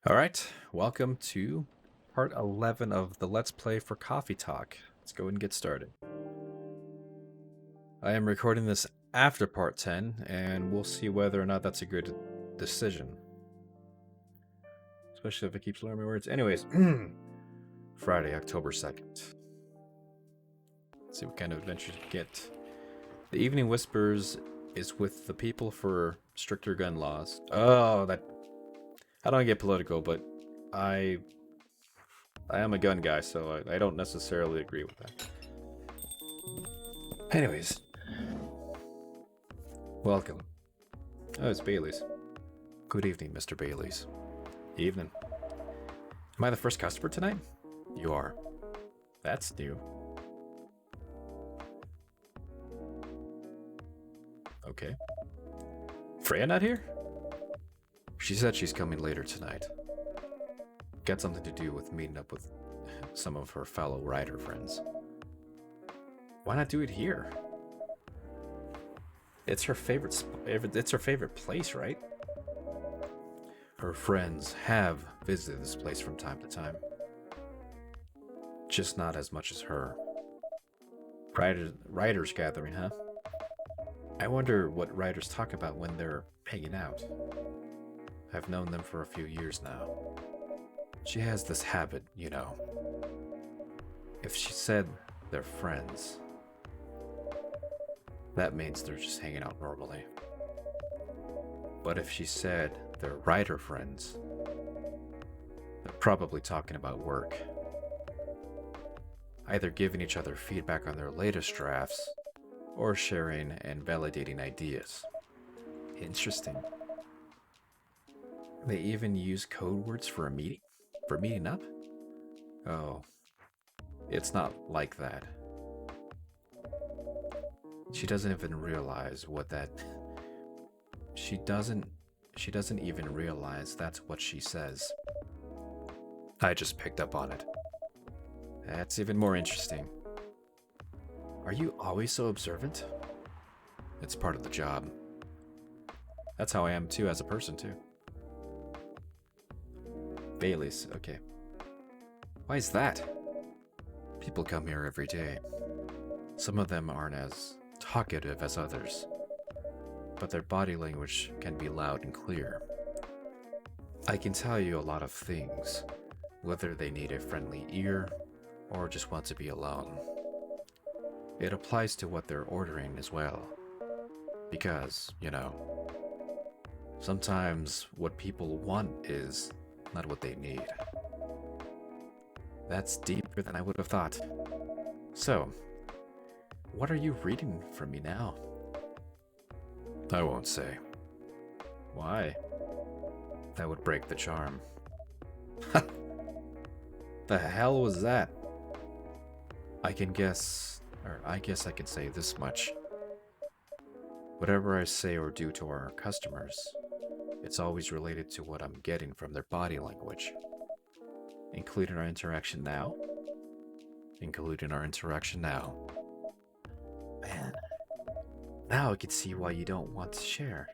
Alright, welcome to part 11 of the Let's Play for Coffee Talk. Let's go and get started. I am recording this after part 10, and we'll see whether or not that's a good decision. Especially if it keeps learning my words. Anyways, Friday, October 2nd. Let's see what kind of adventures we get. The Evening Whispers is with the people for stricter gun laws. Oh, that... I don't get political, but I am a gun guy, so I don't necessarily agree with that. Anyways, welcome. Oh, it's Bailey's. Good evening, Mr. Bailey's. Evening. Am I the first customer tonight? You are. That's new. Okay. Freya not here? She said she's coming later tonight. Got something to do with meeting up with some of her fellow rider friends. Why not do it here? It's her favorite. It's her favorite place, right? Her friends have visited this place from time to time. Just not as much as her. Riders gathering, huh? I wonder what riders talk about when they're hanging out. I've known them for a few years now. She has this habit, you know. If she said they're friends, that means they're just hanging out normally. But if she said they're rider friends, they're probably talking about work. Either giving each other feedback on their latest drafts, or sharing and validating ideas. Interesting. They even use code words for a meeting? For meeting up? Oh, it's not like that. She doesn't even realize what that... She doesn't even realize that's what she says. I just picked up on it. That's even more interesting. Are you always so observant? It's part of the job. That's how I am too as a person too. Bailey's, okay. Why is that? People come here every day. Some of them aren't as talkative as others, but their body language can be loud and clear. I can tell you a lot of things, whether they need a friendly ear or just want to be alone. It applies to what they're ordering as well, because, you know, sometimes what people want is not what they need. That's deeper than I would have thought. So, what are you reading from me now? I won't say. Why? That would break the charm. The hell was that? I guess I can say this much. Whatever I say or do to our customers, it's always related to what I'm getting from their body language. Including our interaction now? Including our interaction now. Man, now I can see why you don't want to share.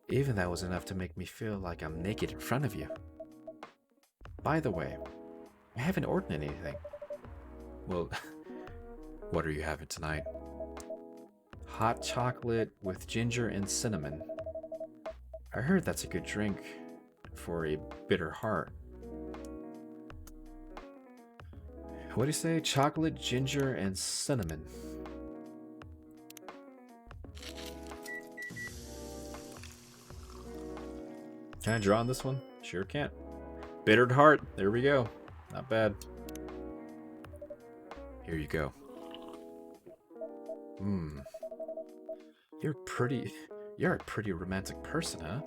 Even that was enough to make me feel like I'm naked in front of you. By the way, I haven't ordered anything. Well, what are you having tonight? Hot chocolate with ginger and cinnamon. I heard that's a good drink for a bitter heart. What do you say? Chocolate, ginger, and cinnamon. Can I draw on this one? Sure can. Bittered heart. There we go. Not bad. Here you go. You're a pretty romantic person, huh?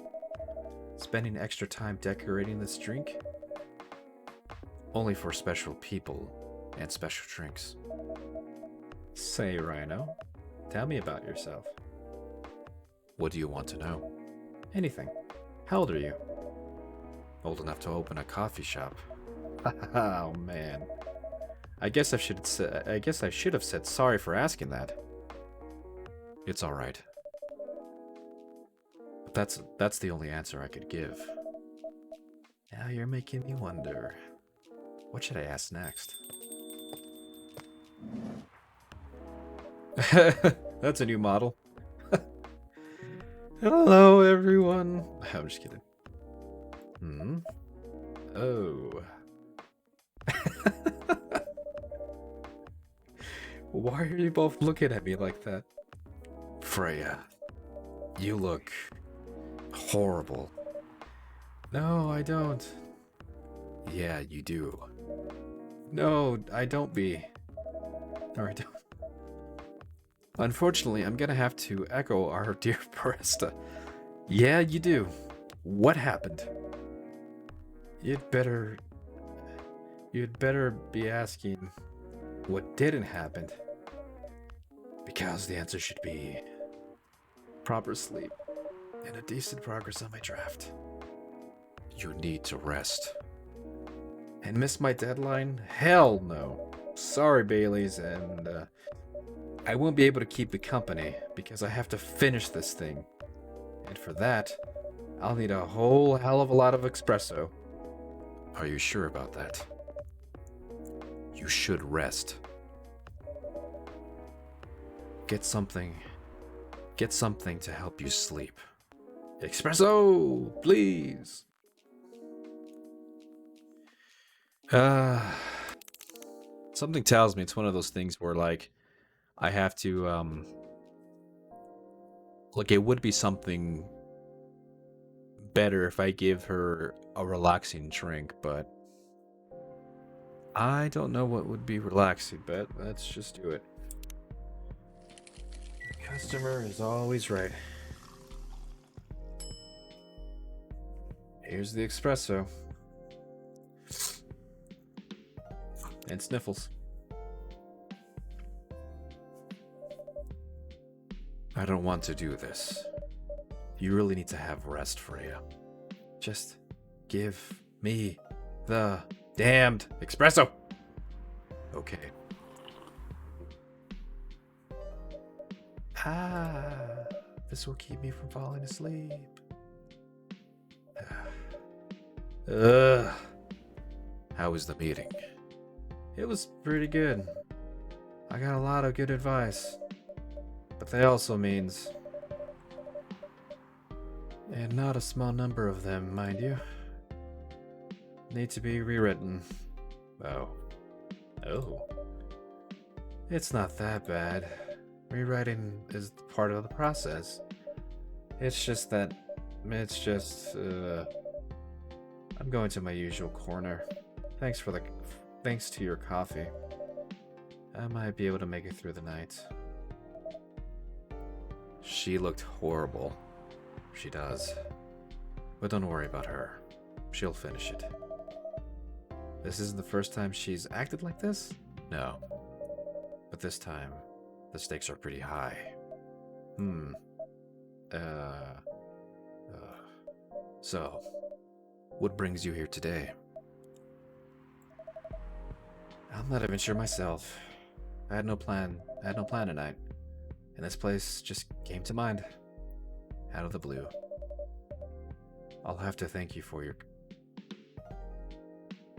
Spending extra time decorating this drink? Only for special people and special drinks. Say, Rhino, tell me about yourself. What do you want to know? Anything. How old are you? Old enough to open a coffee shop. Oh man. I guess I should have said sorry for asking that. It's all right. But that's the only answer I could give. Now you're making me wonder. What should I ask next? That's a new model. Hello, everyone. I'm just kidding. Hmm? Oh. Why are you both looking at me like that? Freya, you look horrible. No, I don't. Yeah, you do. No, I don't be. Or I don't. Unfortunately, I'm gonna have to echo our dear barista. Yeah, you do. What happened? You'd better be asking what didn't happen. Because the answer should be proper sleep and a decent progress on my draft. You need to rest. And miss my deadline? Hell no. Sorry, Baileys, and I won't be able to keep the company because I have to finish this thing. And for that, I'll need a whole hell of a lot of espresso. Are you sure about that? You should rest. Get something to help you sleep. Espresso, please. Something tells me it's one of those things where, like, I have to, like, it would be something better if I give her a relaxing drink, but I don't know what would be relaxing, but let's just do it. The customer is always right. Here's the espresso. And Sniffles. I don't want to do this. You really need to have rest, Freya. Just give me the damned espresso. Okay. This will keep me from falling asleep. How was the meeting? It was pretty good. I got a lot of good advice. But that also means... and not a small number of them, mind you. Need to be rewritten. Oh. Oh. It's not that bad. Rewriting is part of the process. It's just that... I'm going to my usual corner. Thanks to your coffee. I might be able to make it through the night. She looked horrible. She does. But don't worry about her. She'll finish it. This isn't the first time she's acted like this? No. But this time, the stakes are pretty high. So, what brings you here today? I'm not even sure myself. I had no plan tonight. And this place just came to mind. Out of the blue. I'll have to thank you for your...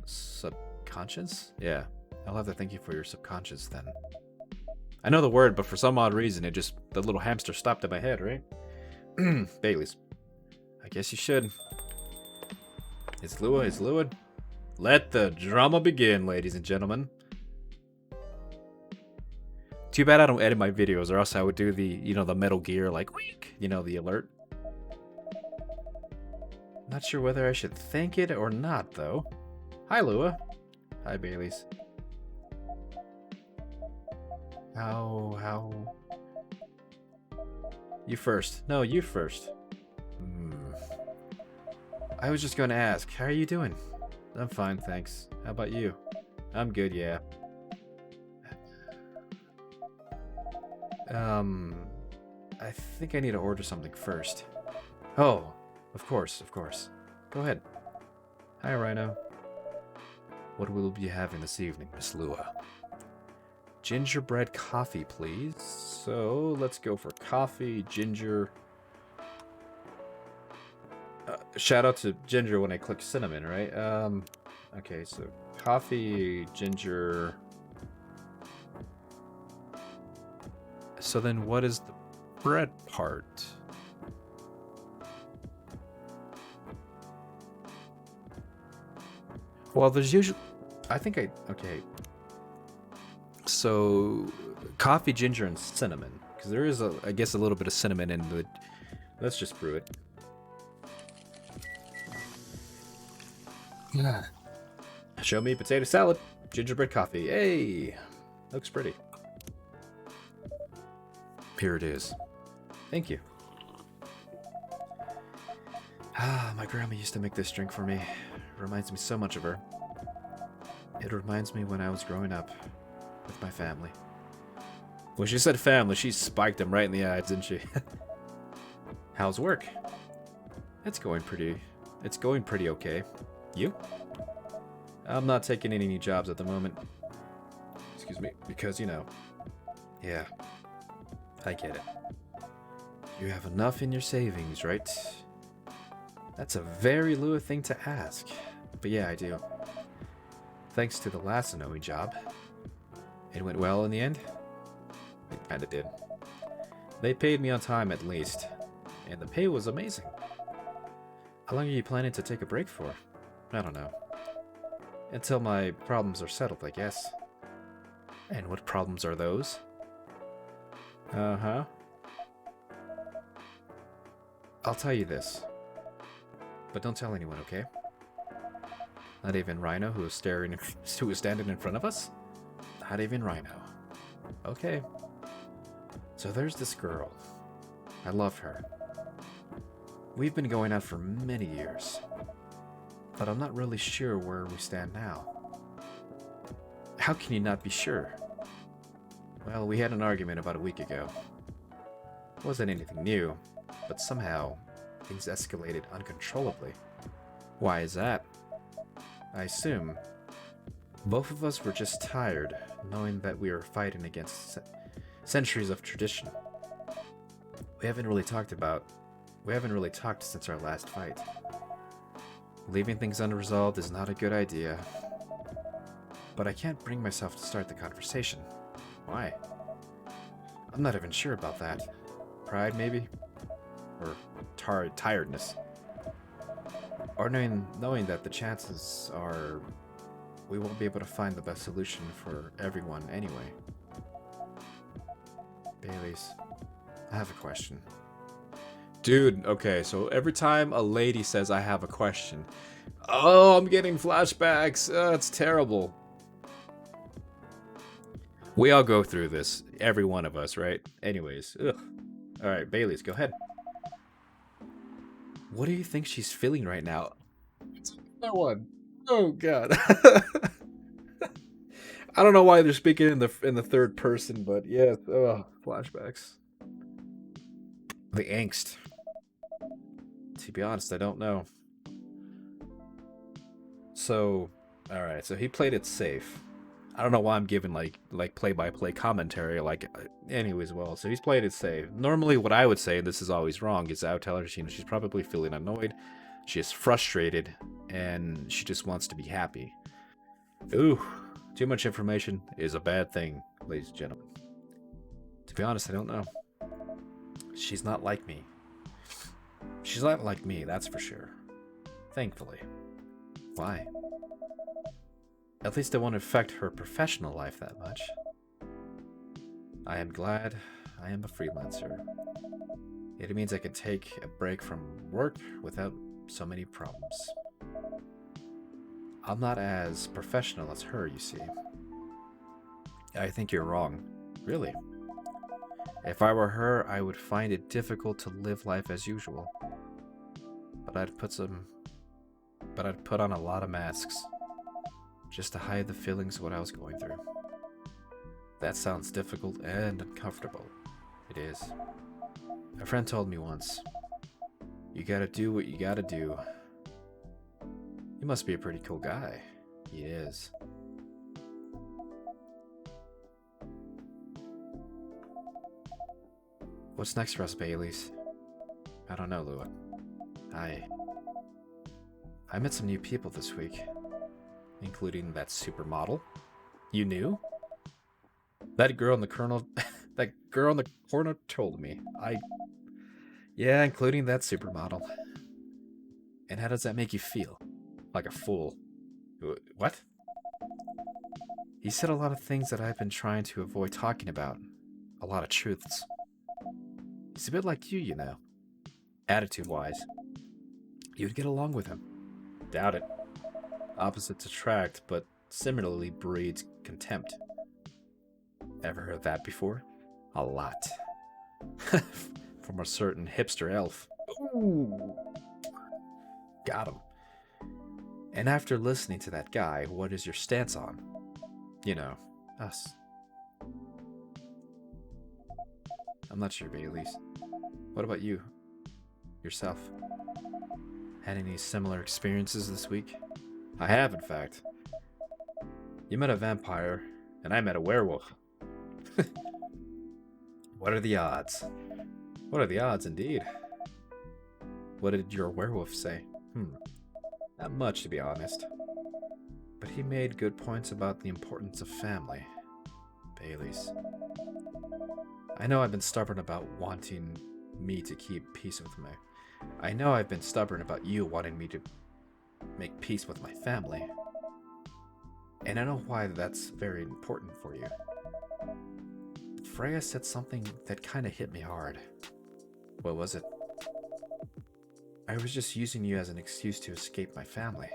subconscious? Yeah, I'll have to thank you for your subconscious then. I know the word, but for some odd reason, the little hamster stopped in my head, right? Baileys. I guess you should. It's Lua. Let the drama begin, ladies and gentlemen. Too bad I don't edit my videos, or else I would do the, the Metal Gear, like, weak, the alert. Not sure whether I should thank it or not, though. Hi, Lua. Hi, Baileys. How... You first. No, you first. I was just going to ask, how are you doing? I'm fine, thanks. How about you? I'm good, yeah. I think I need to order something first. Oh, of course. Go ahead. Hi, Rhino. What will we be having this evening, Miss Lua? Gingerbread coffee, please. So, let's go for coffee, ginger... Shout out to ginger when I click cinnamon, right? Okay, so coffee, ginger. So then what is the bread part? Well, there's usually... Okay. So, coffee, ginger, and cinnamon. Because there is, I guess, a little bit of cinnamon in the... Let's just brew it. Yeah. Show me potato salad, gingerbread coffee. Hey! Looks pretty. Here it is. Thank you. Ah, my grandma used to make this drink for me. It reminds me so much of her. It reminds me when I was growing up with my family. When she said family, she spiked him right in the eye, didn't she? How's work? It's going pretty okay. You? I'm not taking any new jobs at the moment. Excuse me, because, you know. Yeah, I get it. You have enough in your savings, right? That's a very Lua thing to ask. But yeah, I do. Thanks to the last Anomi job. It went well in the end? It kinda did. They paid me on time at least. And the pay was amazing. How long are you planning to take a break for? I don't know. Until my problems are settled, I guess. And what problems are those? Uh-huh. I'll tell you this. But don't tell anyone, okay? Not even Rhino, who was standing in front of us? Not even Rhino. Okay. So there's this girl. I love her. We've been going out for many years. But I'm not really sure where we stand now. How can you not be sure? Well, we had an argument about a week ago. It wasn't anything new, but somehow things escalated uncontrollably. Why is that? I assume both of us were just tired, knowing that we were fighting against centuries of tradition. We haven't really talked since our last fight. Leaving things unresolved is not a good idea. But I can't bring myself to start the conversation. Why? I'm not even sure about that. Pride, maybe? Or tiredness. Or knowing that the chances are we won't be able to find the best solution for everyone anyway. Baileys, I have a question. Dude, okay, so every time a lady says I have a question, oh, I'm getting flashbacks. It's terrible. We all go through this, every one of us, right? Anyways, ugh. All right, Baileys, go ahead. What do you think she's feeling right now? It's another one. Oh God. I don't know why they're speaking in the third person, but yeah, flashbacks. The angst. To be honest, I don't know. So, all right. So he played it safe. I don't know why I'm giving like play-by-play commentary. Anyways, well, so he's played it safe. Normally, what I would say, and this is always wrong, is I would tell her she's probably feeling annoyed, she is frustrated, and she just wants to be happy. Ooh, too much information is a bad thing, ladies and gentlemen. To be honest, I don't know. She's not like me. She's not like me, that's for sure. Thankfully. Why? At least it won't affect her professional life that much. I am glad I am a freelancer. It means I can take a break from work without so many problems. I'm not as professional as her, you see. I think you're wrong. Really? If I were her, I would find it difficult to live life as usual. But I'd put on a lot of masks just to hide the feelings of what I was going through. That sounds difficult and uncomfortable. It is. A friend told me once, you gotta do what you gotta do. He must be a pretty cool guy. He is. What's next for us, Baileys? I don't know, Lua. I met some new people this week, including that supermodel. You knew? That girl in the colonel that girl in the corner told me. Yeah, including that supermodel. And how does that make you feel? Like a fool. What? He said a lot of things that I've been trying to avoid talking about. A lot of truths. He's a bit like you know. Attitude-wise. You'd get along with him. Doubt it. Opposites attract, but similarly breeds contempt. Ever heard that before? A lot. From a certain hipster elf. Ooh. Got him. And after listening to that guy, what is your stance on? You know, us. I'm not sure, Bailey's. What about you? Yourself? Had any similar experiences this week? I have, in fact. You met a vampire, and I met a werewolf. What are the odds? What are the odds, indeed? What did your werewolf say? Not much, to be honest. But he made good points about the importance of family. Bailey's. I know I've been stubborn about wanting me to keep peace with me. I know I've been stubborn about you wanting me to make peace with my family. And I know why that's very important for you. But Freya said something that kind of hit me hard. What was it? I was just using you as an excuse to escape my family,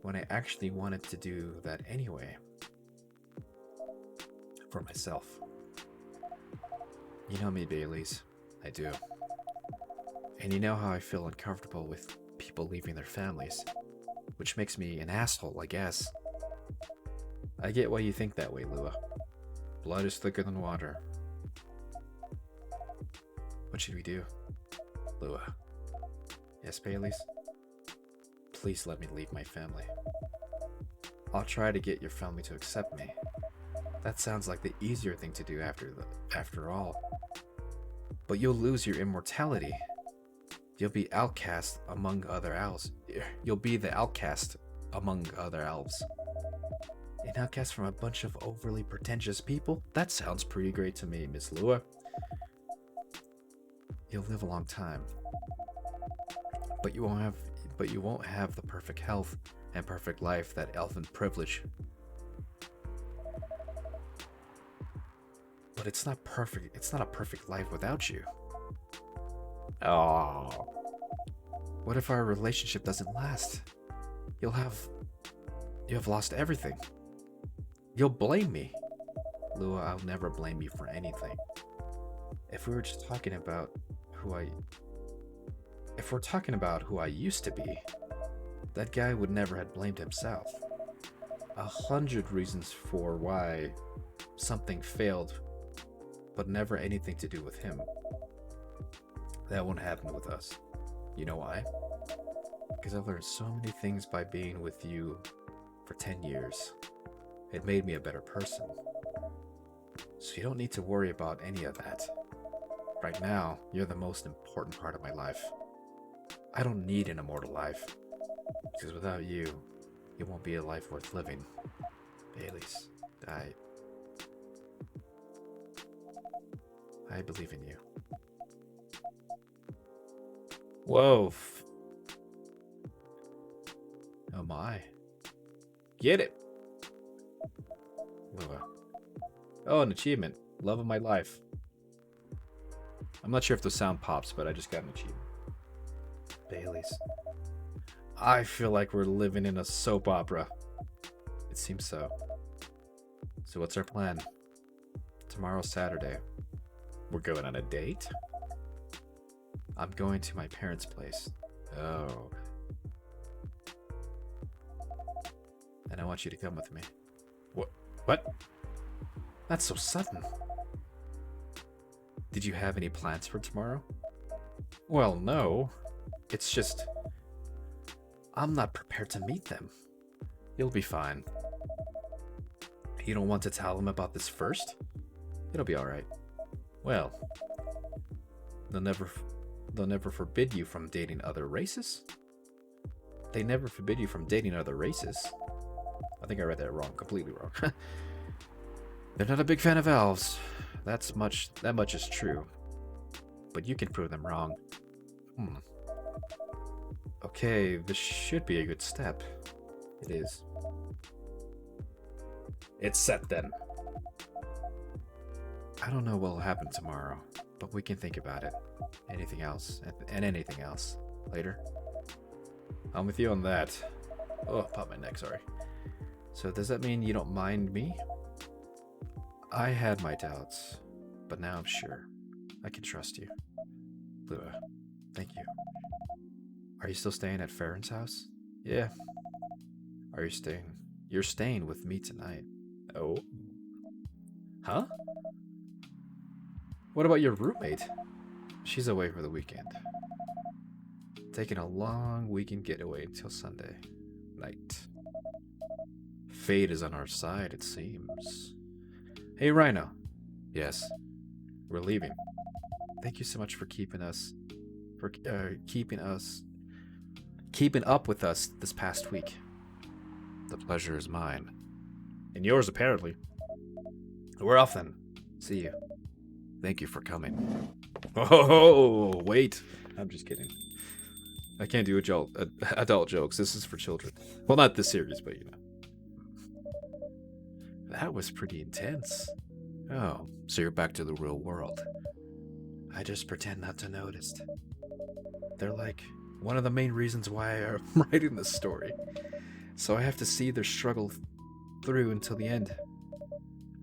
when I actually wanted to do that anyway. For myself. You know me, Bailey's. I do. And you know how I feel uncomfortable with people leaving their families, which makes me an asshole, I guess. I get why you think that way, Lua. Blood is thicker than water. What should we do? Lua. Yes, Bailey's? Please let me leave my family. I'll try to get your family to accept me. That sounds like the easier thing to do after all. But you'll lose your immortality. You'll be outcast among other elves. You'll be the outcast among other elves. An outcast from a bunch of overly pretentious people? That sounds pretty great to me, Miss Lua. You'll live a long time. But you won't have the perfect health and perfect life that elven privilege. But it's not perfect. It's not a perfect life without you. Oh. What if our relationship doesn't last? You have lost everything. You'll blame me. Lua, I'll never blame you for anything. If we're talking about who I used to be, that guy would never have blamed himself. 100 reasons for why something failed, but never anything to do with him. That won't happen with us. You know why? Because I've learned so many things by being with you for 10 years. It made me a better person. So you don't need to worry about any of that. Right now, you're the most important part of my life. I don't need an immortal life. Because without you, it won't be a life worth living. Bailey's, I believe in you. Whoa. Oh my. Get it. Lua. Oh, an achievement. Love of my life. I'm not sure if the sound pops, but I just got an achievement. Bailey's. I feel like we're living in a soap opera. It seems so. So what's our plan? Tomorrow's Saturday. We're going on a date? I'm going to my parents' place. Oh. And I want you to come with me. What? That's so sudden. Did you have any plans for tomorrow? Well, no. It's just... I'm not prepared to meet them. You'll be fine. You don't want to tell them about this first? It'll be alright. Well, they'll never forbid you from dating other races? they never forbid you from dating other races. I think I read that wrong, completely wrong. They're not a big fan of elves. That much is true. But you can prove them wrong. Okay, this should be a good step. It is. It's set then. I don't know what'll happen tomorrow, but we can think about it. Anything else, and anything else later. I'm with you on that. Oh, popped my neck, sorry. So does that mean you don't mind me? I had my doubts, but now I'm sure. I can trust you. Lua, thank you. Are you still staying at Farron's house? Yeah. Are you staying? You're staying with me tonight. Oh. Huh? What about your roommate? She's away for the weekend. Taking a long weekend getaway until Sunday night. Fate is on our side, it seems. Hey, Rhino. Yes. We're leaving. Thank you so much for keeping up with us this past week. The pleasure is mine. And yours, apparently. We're off then. See you. Thank you for coming. Oh, wait. I'm just kidding. I can't do adult jokes. This is for children. Well, not this series, but you know. That was pretty intense. Oh, so you're back to the real world. I just pretend not to notice. They're like one of the main reasons why I'm writing this story. So I have to see their struggle through until the end.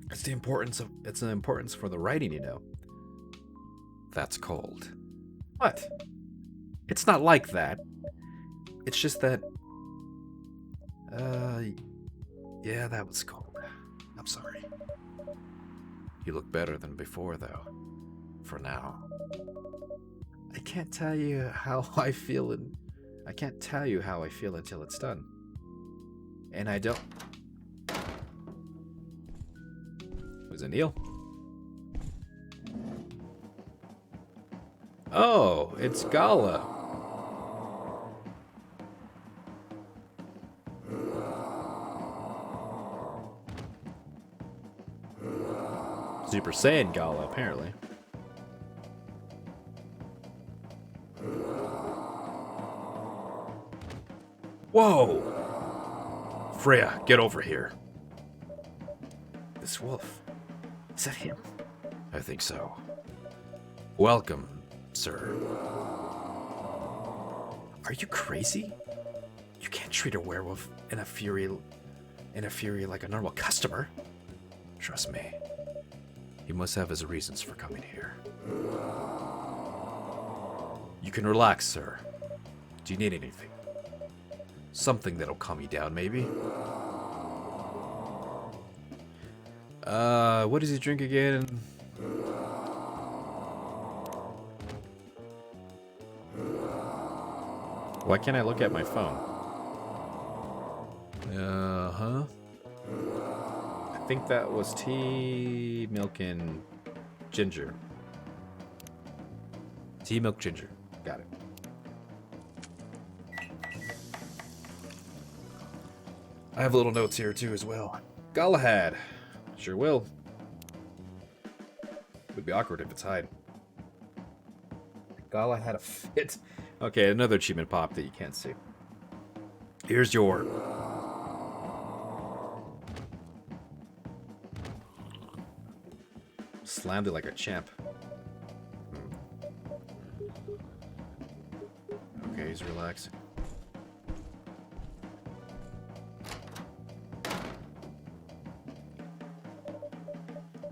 It's an importance for the writing, you know. That's cold. What? It's not like that. It's just that yeah, that was cold. I'm sorry. You look better than before though. For now. I can't tell you how I feel until it's done. And I don't. Was it Neil? Oh, it's Gala. Super Saiyan Gala, apparently. Whoa! Freya, get over here. This wolf. Is that him? I think so. Welcome, sir. Are you crazy? You can't treat a werewolf in a fury like a normal customer. Trust me. He must have his reasons for coming here. You can relax, sir. Do you need anything? Something that'll calm you down, maybe? What does he drink again? Why can't I look at my phone? Uh-huh. I think that was tea, milk, and ginger. Tea, milk, ginger. Got it. I have little notes here too as well. Galahad. Sure will. Would be awkward if it's Hyde. Gala had a fit. Okay, another achievement pop that you can't see. Here's your... Slammed it like a champ. Okay, he's relaxing.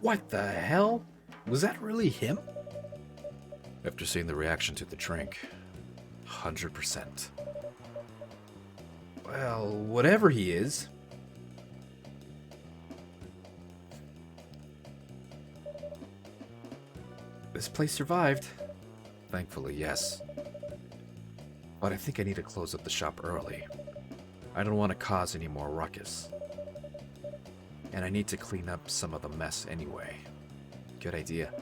What the hell? Was that really him? After seeing the reaction to the drink, 100%. Well, whatever he is. This place survived. Thankfully, yes. But I think I need to close up the shop early. I don't want to cause any more ruckus. And I need to clean up some of the mess anyway. Good idea.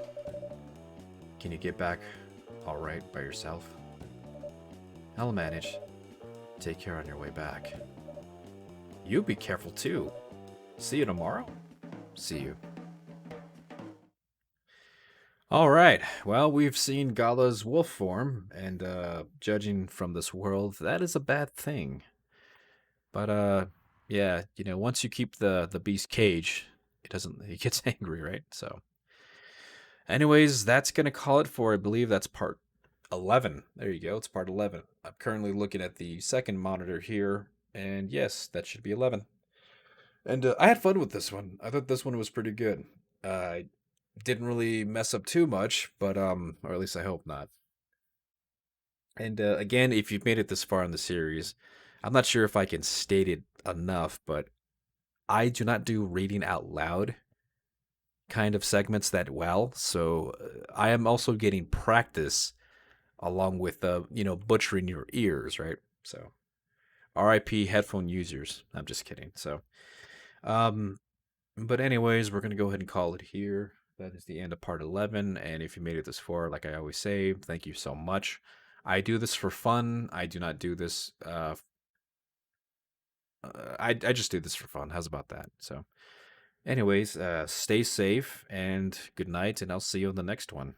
Can you get back all right by yourself? I'll manage. Take care on your way back. You be careful too. See you tomorrow? See you. All right. Well, we've seen Gala's wolf form, and judging from this world, that is a bad thing. But yeah, once you keep the beast cage, he gets angry, right? So, anyways, that's gonna call it for. I believe that's part 11. There you go. It's part 11. I'm currently looking at the second monitor here, and yes, that should be 11. And I had fun with this one. I thought this one was pretty good. I didn't really mess up too much, but or at least I hope not. And again, if you've made it this far in the series, I'm not sure if I can state it enough, but I do not do reading out loud kind of segments that well. So I am also getting practice along with butchering your ears, right? So RIP headphone users. I'm just kidding. So um but anyways, we're gonna go ahead and call it here. That is the end of part 11. And if you made it this far, like I always say, thank you so much. I do this for fun. I do not do this. I just do this for fun. How's about that? So, anyways, stay safe and good night, and I'll see you in the next one.